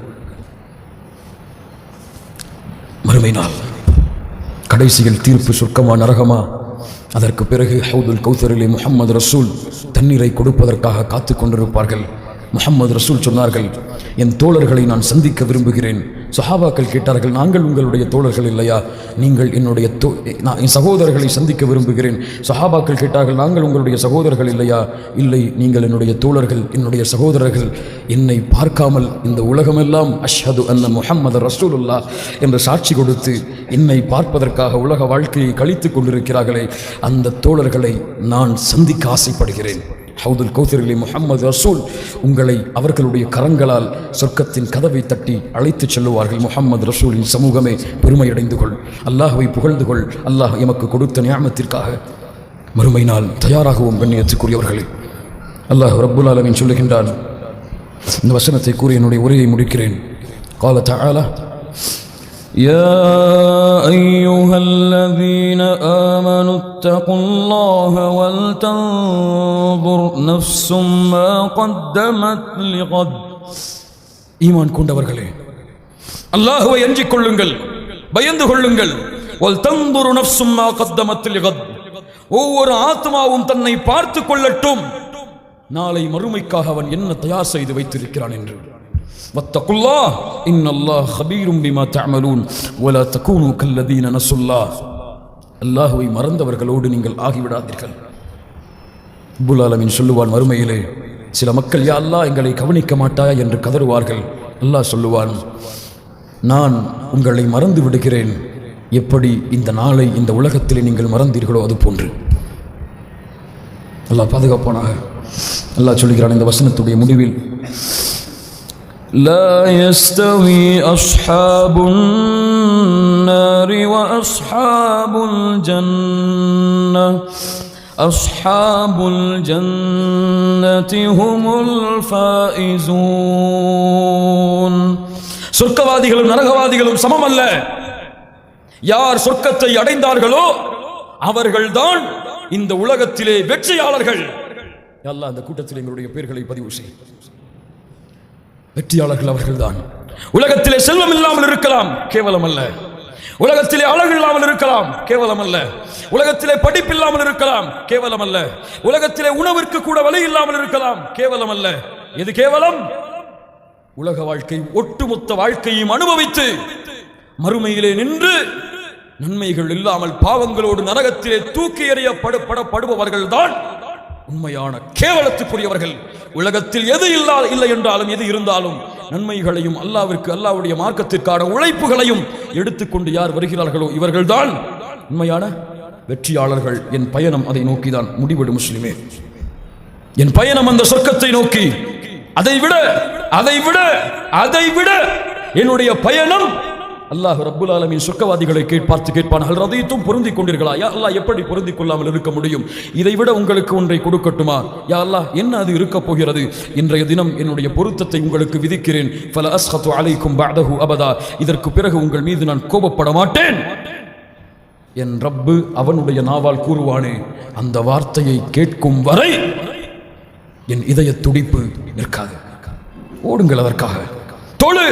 மறுமை நாள் கடைசியில் தீர்ப்பு, சொர்க்கமா நரகமா? அதற்கு பிறகு ஹவுதுல் கௌசரிலே முஹம்மது ரசூல் தண்ணீரை கொடுப்பதற்காக காத்து கொண்டிருப்பார்கள். முஹம்மது ரசூல் சொன்னார்கள், என் தோழர்களை நான் சந்திக்க விரும்புகிறேன். சஹாபாக்கள் கேட்டார்கள், நாங்கள் உங்களுடைய தோழர்கள் இல்லையா? நீங்கள் என்னுடைய என் சகோதரர்களை சந்திக்க விரும்புகிறேன். சஹாபாக்கள் கேட்டார்கள், நாங்கள் உங்களுடைய சகோதரர்கள் இல்லையா? இல்லை, நீங்கள் என்னுடைய தோழர்கள், என்னுடைய சகோதரர்கள். என்னை பார்க்காமல் இந்த உலகமெல்லாம் அஷ்ஹது அன்ன முஹம்மது ரசூலுல்லாஹ் என்று சாட்சி கொடுத்து என்னை பார்ப்பதற்காக உலக வாழ்க்கையை கழித்து கொண்டிருக்கிறார்களே, அந்த தோழர்களை நான் சந்திக்க ஆசைப்படுகிறேன். ஹவுதுல் கௌசரிலே முஹம்மது ரசூல் உங்களை அவர்களுடைய கரங்களால் சொர்க்கத்தின் கதவை தட்டி அழைத்துச் செல்லுவார்கள். முஹம்மது ரசூலின் சமூகமே, பெருமையடைந்து கொள், அல்லாஹ்வை புகழ்ந்து கொள், அல்லாஹ் எமக்கு கொடுத்த நியாமத்திற்காக. மறுமை நாள் தயாராகவும் கண்ணியத்துக்குரியவர்களே, அல்லாஹ் ரப்புல் ஆலமீன் சொல்லுகின்றான். இந்த வசனத்தை கூறி என்னுடைய உரையை முடிக்கிறேன். قال تعالى: يا أيها الذين آمنوا اتقوا الله ولتنظر نفس ما قدمت لغد. ஈமான் கொண்டவர்களே, அல்லாஹ்வை அஞ்சிக் கொள்ளுங்கள், பயந்து கொள்ளுங்கள். வல்தன்துரு நஃப்ஸும் மா கத்தமத் லிகத், ஒவ்வொரு ஆத்மாவும் தன்னை பார்த்து கொள்ளட்டும், நாளை மறுமைக்காக அவன் என்ன தயார் செய்து வைத்திருக்கிறான் என்று. வத்தகுல்லாஹ் இன்னல்லாஹ் ஹபீரும் பிமா தஅமலூன் வலா தகூனு கல்லதீன நஸுல்லாஹ். அல்லாஹ்வை மறந்தவர்களோடு நீங்கள் ஆகிவிடாதீர்கள். ரப்புல் ஆலமீன் சொல்லுவான், மறுமையிலே சில மக்கள், யா அல்லாஹ், எங்களை கவனிக்க மாட்டாயா என்று கதறுவார்கள். அல்லாஹ் சொல்லுவான், நான் உங்களை மறந்து விடுகிறேன், எப்படி இந்த நாளை இந்த உலகத்திலே நீங்கள் மறந்தீர்களோ அது போன்று. அல்லாஹ் பாதுகாப்பானாக. அல்லாஹ் சொல்லுகிறான் இந்த வசனத்துடைய முடிவில், لا يستوي أصحاب النار وأصحاب الجنة أصحاب الجنة هم الفائزون. சொர்க்கவாதிகளும் நரகவாதிகளும் சமமல்ல. யார் சொர்க்கத்தை அடைந்தார்களோ அவர்கள்தான் இந்த உலகத்திலே வெற்றியாளர்கள். அல்லாஹ் அந்த கூட்டத்தில் எங்களுடைய பெயர்களை பதிவு செய். வெற்றியாளர்கள் அவர்கள்தான். உலகத்திலே செல்வம் இல்லாமல் இருக்கலாம், கேவலம் அல்ல. உலகத்திலே அழகு இல்லாமல் இருக்கலாம், கேவலம் அல்ல. உலகத்திலே படிப்பு இல்லாமல் இருக்கலாம், கேவலம் அல்ல. உலகத்திலே உணவிற்கு கூட வழி இல்லாமல் இருக்கலாம், கேவலம் அல்ல. எது கேவலம்? உலக வாழ்க்கை, ஒட்டுமொத்த வாழ்க்கையும் அனுபவித்து மறுமையிலே நின்று நன்மைகள் இல்லாமல் பாவங்களோடு நரகத்திலே தூக்கி எறியப்படுபவர்கள் தான் உண்மையான கேவலத்துக்குரியவர்கள். உலகத்தில் எது இல்லை என்றாலும், எது இருந்தாலும் நன்மைகளையும் அல்லாஹ்விற்கு, அல்லாஹ்வுடைய மார்க்கத்திற்கான உழைப்புகளையும் எடுத்துக்கொண்டு யார் வருகிறார்களோ இவர்கள்தான் உண்மையான வெற்றியாளர்கள். என் பயணம் அதை நோக்கிதான். முடிவெடு முஸ்லிமே, என் பயணம் அந்த சொர்க்கத்தை நோக்கி. அதை விட என்னுடைய பயணம் அல்லாஹ் ரப்புல் ஆலமீன் சொர்க்கவாதிகளை பார்த்து கேட்பான், ஹல் ரதீத்தும் பொருந்திக் கொண்டீர்களா? யா அல்லாஹ் எப்படி பொருந்திக் கொள்ளாமல் இருக்க முடியும்? இதைவிட உங்களுக்கு ஒன்றை கொடுக்கட்டுமா? யா அல்லாஹ் என்ன அது இருக்க போகிறது? இன்றைய தினம் என்னுடைய பொருத்தத்தை உங்களுக்கு விதிக்கிறேன். ஃபல அஸ்கது அலைக்கும் பஅதஹு அபதா, இதற்கு பிறகு உங்கள் மீது நான் கோபப்பட மாட்டேன். என் ரப்பு அவனுடைய நாவால் கூறுவானே, அந்த வார்த்தையை கேட்கும் வரை என் இதய துடிப்பு நிற்காது. ஓடுங்கள் அதற்காக. தொழு,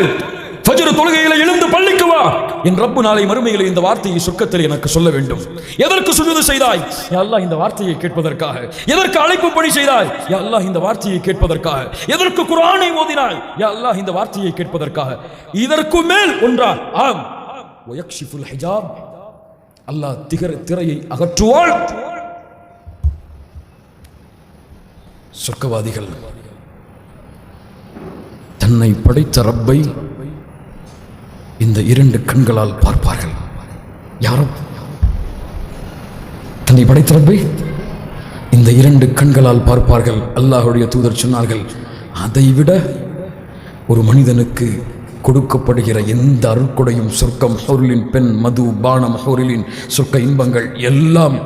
ஃபஜ்ர் தொழுகையில எழுந்து பள்ளிக்கு வா. என் ரப்பு நாளை மறுமையிலே இந்த வார்த்தையை சொர்க்கத்தில் எனக்கு சொல்ல வேண்டும். எதற்கு சுஜூது செய்தாய்? யா அல்லாஹ் இந்த வார்த்தையை கேட்பதற்காக. எதற்கு அழைப்பு பணி செய்தாய்? யா அல்லாஹ் இந்த வார்த்தையை கேட்பதற்காக. எதற்கு குர்ஆனை ஓதினாய்? யா அல்லாஹ் இந்த வார்த்தையை கேட்பதற்காக. இதற்கு மேல் ஒன்றா? ஆம். வயக்ஷிஃபுல் ஹிஜாப், அல்லாஹ் திரையை அகற்றுவான். சொர்க்கவாதிகள் தன்னை படைத்த ரப்பை இந்த இரண்டு கண்களால் பார்ப்பார்கள். யாரும் தன்னை படைத்த ரப்பை இந்த இரண்டு கண்களால் பார்ப்பார்கள். அல்லாஹ்வுடைய தூதர் சொன்னார்கள், அதைவிட ஒரு மனிதனுக்கு கொடுக்கப்படுகிற எந்த அருட்கொடையும் சொர்க்கம், ஹூரிலின் பெண், மது, பானம், ஹூரிலின் சொர்க்க இன்பங்கள் எல்லாம்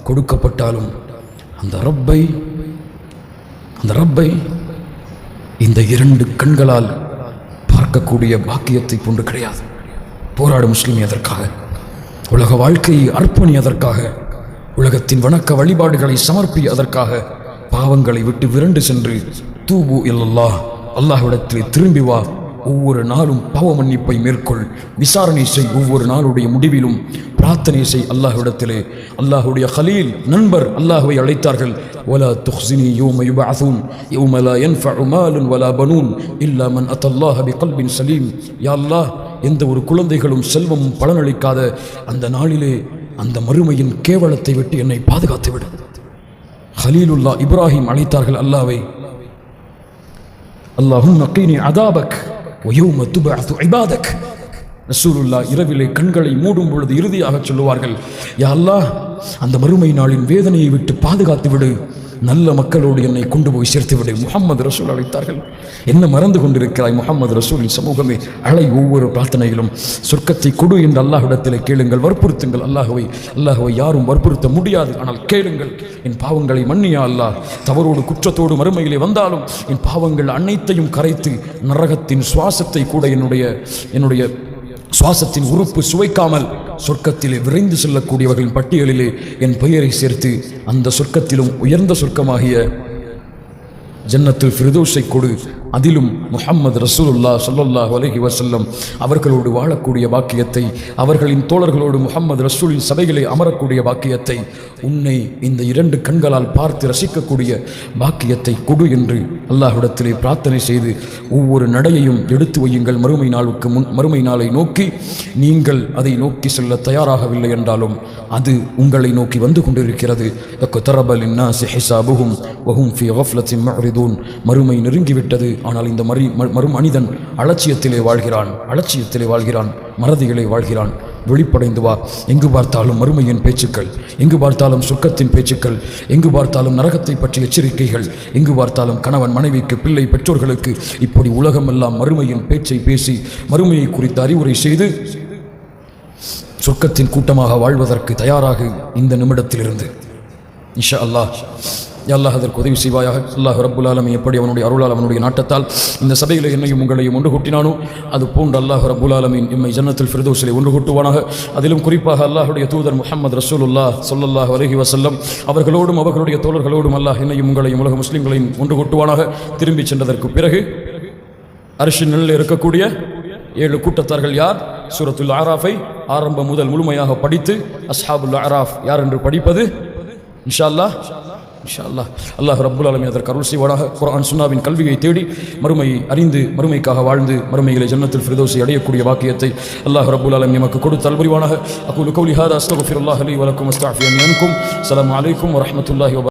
கொடுக்கப்பட்டாலும் அந்த ரப்பை இந்த இரண்டு கண்களால் பார்க்கக்கூடிய பாக்கியத்தை போன்று கிடையாது. போராடு முஸ்லிம் எதற்காக? உலக வாழ்க்கையை அர்ப்பணி அதற்காக. உலகத்தின் வணக்க வழிபாடுகளை சமர்ப்பி அதற்காக. பாவங்களை விட்டு விரண்டு சென்று தூபு இல்லல்லாஹ், அல்லாஹ்விடத்திலே திரும்பி வா. ஒவ்வொரு நாளும் பாவ மன்னிப்பை மேற்கொள். விசாரணை செய். ஒவ்வொரு நாளுடைய முடிவிலும் பிரார்த்தனை செய் அல்லாஹ்விடத்திலே. அல்லாஹ்வுடைய கலீல் நண்பர் அல்லாஹ்வை அழைத்தார்கள், வலா துஹ்ஸினி யௌம யுபஅஸூன் யௌம லா யன்ஃபஉ மாலுன் வலா பனூன் இல்லா மன் அத்தல்லாஹ பிகல்பின் சலீம். யா அல்லாஹ், எந்த ஒரு குழந்தைகளும் செல்வமும் பலனளிக்காத அந்த நாளிலே அந்த மறுமையின் கேவலத்தை விட்டு என்னை பாதுகாத்து விடு. கலீலுல்லா இப்ராஹிம் அழைத்தார்கள் அல்லாஹ்வை, அல்லாஹும்ம கீனி அதாபக் வயௌம துபஅது இபாதக். ரசூலுல்லாஹ் இரவிலே கண்களை மூடும் பொழுது இறுதியாக சொல்லுவார்கள், யா அல்லாஹ், அந்த மறுமை நாளின் வேதனையை விட்டு பாதுகாத்து விடு. நல்ல மக்களோடு என்னை கொண்டு போய் சேர்த்து விடு. முஹம்மது ரசூல் அழைத்தார்கள். என்ன மறந்து கொண்டிருக்கிறாய் முஹம்மது ரசூலின் சமூகமே? அழை. ஒவ்வொரு பிரார்த்தனையிலும் சொர்க்கத்தை கொடு என்று அல்லாஹ்விடத்தில் கேளுங்கள், வற்புறுத்துங்கள். அல்லாஹ்வை யாரும் வற்புறுத்த முடியாது, ஆனால் கேளுங்கள். என் பாவங்களை மன்னியா அல்லாஹ். தவறோடு குற்றத்தோடு மறுமையிலே வந்தாலும் என் பாவங்கள் அனைத்தையும் கரைத்து நரகத்தின் சுவாசத்தை கூட என்னுடைய சுவாசத்தின் உறுப்பு சுவைக்காமல் சொர்க்கத்திலே விரைந்து செல்லக்கூடியவர்களின் பட்டியலிலே என் பெயரை சேர்த்து அந்த சொர்க்கத்திலும் உயர்ந்த சொர்க்கமாகிய ஜன்னத்துல் ஃபிர்தௌஸை கொடு. அதிலும் முஹம்மது ரசூலுல்லாஹ் ஸல்லல்லாஹு அலைஹி வஸல்லம் அவர்களோடு வாழக்கூடிய பாக்கியத்தை, அவர்களின் தோழர்களோடு முஹம்மது ரசூலின் சபைகளை அமரக்கூடிய பாக்கியத்தை, உன்னை இந்த இரண்டு கண்களால் பார்த்து ரசிக்கக்கூடிய பாக்கியத்தை கொடு என்று அல்லாஹ்விடத்திலே பிரார்த்தனை செய்து ஒவ்வொரு நடையையும் எடுத்து வையுங்கள். மறுமை நாளை நோக்கி நீங்கள் அதை நோக்கி செல்ல தயாராகவில்லை என்றாலும் அது உங்களை நோக்கி வந்து கொண்டிருக்கிறது. மறுமை நெருங்கிவிட்டது. ஆனால் இந்த மனிதன் அலட்சியத்திலே வாழ்கிறான், மறதிகளை வாழ்கிறான். வெளிப்படைந்து வா. எங்கு பார்த்தாலும் மறுமையின் பேச்சுக்கள், எங்கு பார்த்தாலும் சொர்க்கத்தின் பேச்சுக்கள், எங்கு பார்த்தாலும் நரகத்தை பற்றிய எச்சரிக்கைகள், எங்கு பார்த்தாலும் கணவன் மனைவிக்கு, பிள்ளை பெற்றோர்களுக்கு, இப்படி உலகமெல்லாம் மறுமையின் பேச்சை பேசி மறுமையை குறித்து அறிவுரை செய்து சொர்க்கத்தின் கூட்டமாக வாழ்வதற்கு தயாராக இந்த நிமிடத்திலிருந்து இன்ஷா அல்லாஹ். அல்லாஹ் அதற்கு உதவி செய்வாயாக. அல்லாஹ் ரப்புல் ஆலமீன் எப்படி அவனுடைய அருளால் அவனுடைய நாட்டத்தால் இந்த சபையில் என்னையும் உங்களையும் ஒன்று கூட்டினானோ அது போன்று அல்லாஹ் ரப்புல் ஆலமீன் எம்மை ஜன்னத்துல் ஃபிர்தௌஸிலே ஒன்று கூட்டுவானாக. அதிலும் குறிப்பாக அல்லாஹுடைய தூதர் முஹம்மது ரசூலுல்லாஹ் ஸல்லல்லாஹு அலைஹி வஸல்லம் அவர்களோடும் அவர்களுடைய தோழர்களோடும் அல்லாஹ் என்னையும் உங்களையும் உலக முஸ்லிம்களையும் ஒன்று கூட்டுவானாக. திரும்பி சென்றதற்கு பிறகு அர்ஷின் நிழலில் இருக்கக்கூடிய 7 கூட்டத்தார்கள் யார்? சூரத்துல் அராஃபை ஆரம்பம் முதல் முழுமையாக படித்து அஸ்ஹாபுல் அராஃப் யார் என்று படிப்பது இன்ஷா அல்லாஹ். அல்லாஹ் ரப்புல் ஆலமீன் அதற்கு அருள் செய்வானாக. குர்ஆன் சுன்னாவின் கல்வியை தேடி மறுமையை அறிந்து மறுமைக்காக வாழ்ந்து மறுமையிலே ஜன்னத்துல் ஃபிர்தௌஸை அடையக்கூடிய வாக்கியத்தை அல்லாஹ் ரப்புல் ஆலமீன் நமக்கு கொடுத்து புரிவானாக. அகூலு கௌலி ஹாதா அஸ்தக்ஃபிருல்லாஹ் லி வ லக்கும் வஸ்தக்ஃபிருனி அன்கும். அஸ்ஸலாமு அலைக்கும் வ ரஹ்மத்துல்லாஹி வ